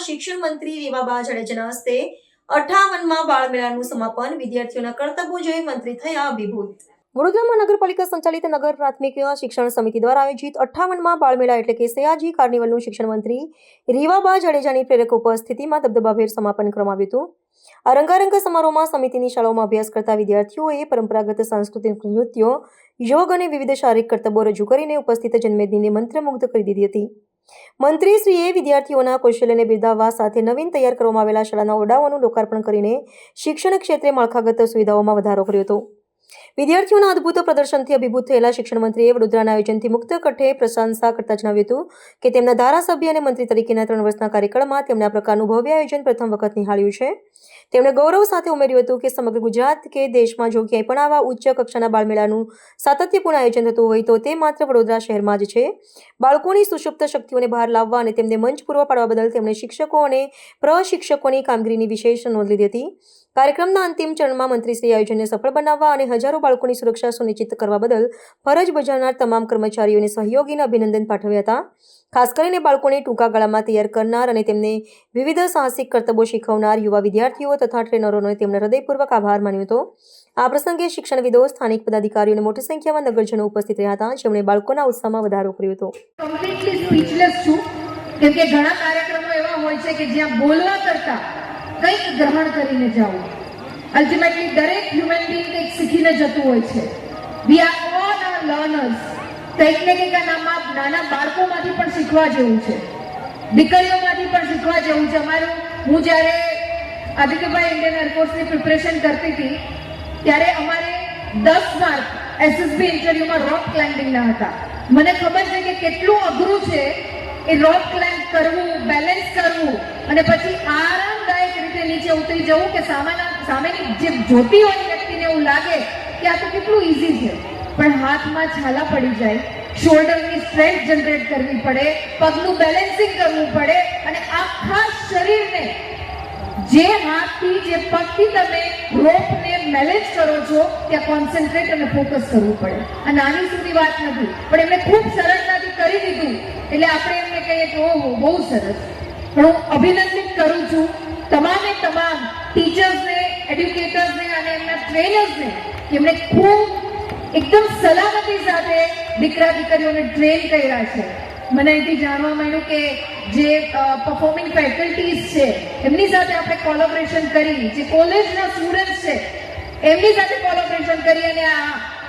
શિક્ષણ મંત્રી રીવાબા જાડેજાના હસ્તે 58મા બાળમેળાનું સમાપન વિદ્યાર્થીઓના કર્તવ્યો જોઈ મંત્રી થયા અભિભૂત। વડોદરા નગરપાલિકા સંચાલિત નગર પ્રાથમિક શિક્ષણ સમિતિ દ્વારા આયોજિત 58મા બાળમેળા એટલે કે સયાજી કાર્નિવલનું શિક્ષણ મંત્રી રીવાબા જાડેજાની પ્રેરક ઉપસ્થિતિમાં દબદબાભેર સમાપન કરવામાં આવ્યું હતું। આ રંગારંગ સમારોહમાં સમિતિની શાળાઓમાં અભ્યાસ કરતા વિદ્યાર્થીઓએ પરંપરાગત સાંસ્કૃતિક નૃત્યો, યોગ અને વિવિધ શારીરિક કર્તવ્યો રજૂ કરીને ઉપસ્થિત જનમેદનીને મંત્રમુગ્ધ કરી દીધી હતી। મંત્રીશ્રીએ વિદ્યાર્થીઓના કૌશલ્યને બિરદાવવા સાથે નવીન તૈયાર કરવામાં આવેલા શાળાના ઓરડાઓનું લોકાર્પણ કરીને શિક્ષણ ક્ષેત્રે માળખાગત સુવિધાઓમાં વધારો કર્યો હતો। વિદ્યાર્થીઓના અદ્ભુત પ્રદર્શનથી અભિભૂત થયેલા શિક્ષણ મંત્રીએ વડોદરાના આયોજનથી મુક્ત કંઠે પ્રશંસા કરતા જણાવ્યું હતું કે તેમના ધારાસભ્ય અને મંત્રી તરીકેના 3 વર્ષના કાર્યકાળમાં તેમણે આ પ્રકારનું ભવ્ય આયોજન પ્રથમ વખત નિહાળ્યું છે। તેમણે ગૌરવ સાથે ઉમેર્યું હતું કે સમગ્ર ગુજરાત કે દેશમાં જો ક્યાંય પણ આવા ઉચ્ચ કક્ષાના બાળમેળાનું સાતત્યપૂર્ણ આયોજન થતું હોય તો તે માત્ર વડોદરા શહેરમાં જ છે। બાળકોની સુષુપ્ત શક્તિઓને બહાર લાવવા અને તેમને મંચ પૂરો પાડવા બદલ તેમણે શિક્ષકો અને પ્રશિક્ષકોની કામગીરીની વિશેષ નોંધ લીધી હતી। કાર્યક્રમના અંતિમ ચરણમાં મંત્રીશ્રીએ આયોજનને સફળ બનાવવા અને હજારો બાળકોની સુરક્ષા સુનિશ્ચિત કરવા બદલ ફરજ બજાવનાર તમામ કર્મચારીઓને સહયોગીને અભિનંદન પાઠવ્યા હતા। ખાસ કરીને બાળકોને ટૂંકા ગાળામાં તૈયાર કરનાર અને તેમને વિવિધ સાહસિક કર્તવ્યો શીખવનાર યુવા વિદ્યાર્થીઓ તથા ટ્રેનરોનો તેમણે હૃદયપૂર્વક આભાર માન્યો હતો। આ પ્રસંગે શિક્ષણવિદો, સ્થાનિક પદાધિકારીઓ અને મોટી સંખ્યામાં નગરજનો ઉપસ્થિત રહ્યા હતા, જેમણે બાળકોના ઉત્સાહમાં વધારો કર્યો હતો। કમ્પ્લીટલી સ્પીચલેસ છું કેમ કે ઘણા કાર્યક્રમો એવા હોય છે કે જ્યાં બોલવા કરતા કંઈક ગ્રહણ કરીને જવું। અલ્ટિમેટલી દરેક હ્યુમન બીંગ કંઈક શીખીને જતું હોય છે। We are all are learners. કંઈક ને કંઈક નાના બાળકોમાંથી પણ શીખવા જેવું છે, દીકરીઓમાંથી પણ શીખવા જેવું છે। હું જ્યારે આદિત્યભાઈ ઇન્ડિયન એરફોર્સની પ્રિપરેશન કરતી હતી ત્યારે અમારે 10 માર્ક એસએસબી ઇન્ટરવ્યુમાં રોક ક્લાઇમ્બિંગના હતા। મને ખબર છે કે કેટલું અઘરું છે એ રોક ક્લાઇમ્બ કરવું, બેલેન્સ કરવું અને પછી આરામદાયક રીતે નીચે ઉતરી જવું કે સામેની જે જોતી હોય વ્યક્તિને એવું લાગે કે આ તો કેટલું ઈઝી છે, પણ હાથમાં છાલા પડી જાય, શોલ્ડરની સ્ટ્રેન્થ જનરેટ કરવી પડે, પગનું બેલેન્સિંગ કરવું પડે અને આખા શરીરને જે હાથથી જે પગથી તમે રોપને મેનેજ કરો છો ત્યાં કોન્સન્ટ્રેટ અને ફોકસ કરવું પડે। આ નાની સુધી વાત નથી, પણ એમને ખૂબ સરળતાથી કરી દીધું એટલે આપણે એમને કહીએ કે ઓહો બહુ સરસ। પણ હું અભિનંદિત કરું છું તમામે તમામ ટીચર્સને, એડ્યુકેટર્સને અને એમના ટ્રેનર્સને, જેમણે ખૂબ એકદમ સલામતી સાથે દીકરા દીકરીઓને ટ્રેન કર્યા છે। મને અહીંથી જાણવા મળ્યું કે જે પરફોર્મિંગ ફેકલ્ટીઝ છે એમની સાથે આપણે કોલેબોરેશન કરી, જે કોલેજના સ્ટુડન્ટ્સ છે એમની સાથે કોલેબોરેશન કરી અને આ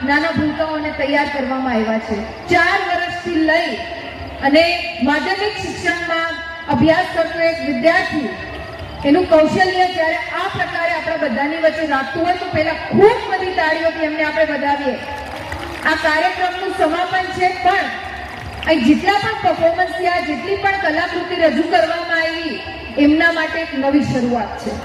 નાના ભૂલકાઓને તૈયાર કરવામાં આવ્યા છે। 4 વર્ષથી લઈ અને માધ્યમિક શિક્ષણમાં અભ્યાસ કરતો એક વિદ્યાર્થી એનું કૌશલ્ય જ્યારે આ પ્રકારે આપણા બધાની વચ્ચે રાખતું હોય તો પહેલા ખૂબ બધી તાળીઓથી એમને આપણે વધાવીએ। આ કાર્યક્રમનું સમાપન છે, પણ અહીં જેટલા પણ પરફોર્મન્સ થયા, જેટલી પણ કલાકૃતિ રજૂ કરવામાં આવી એમના માટે એક નવી શરૂઆત છે।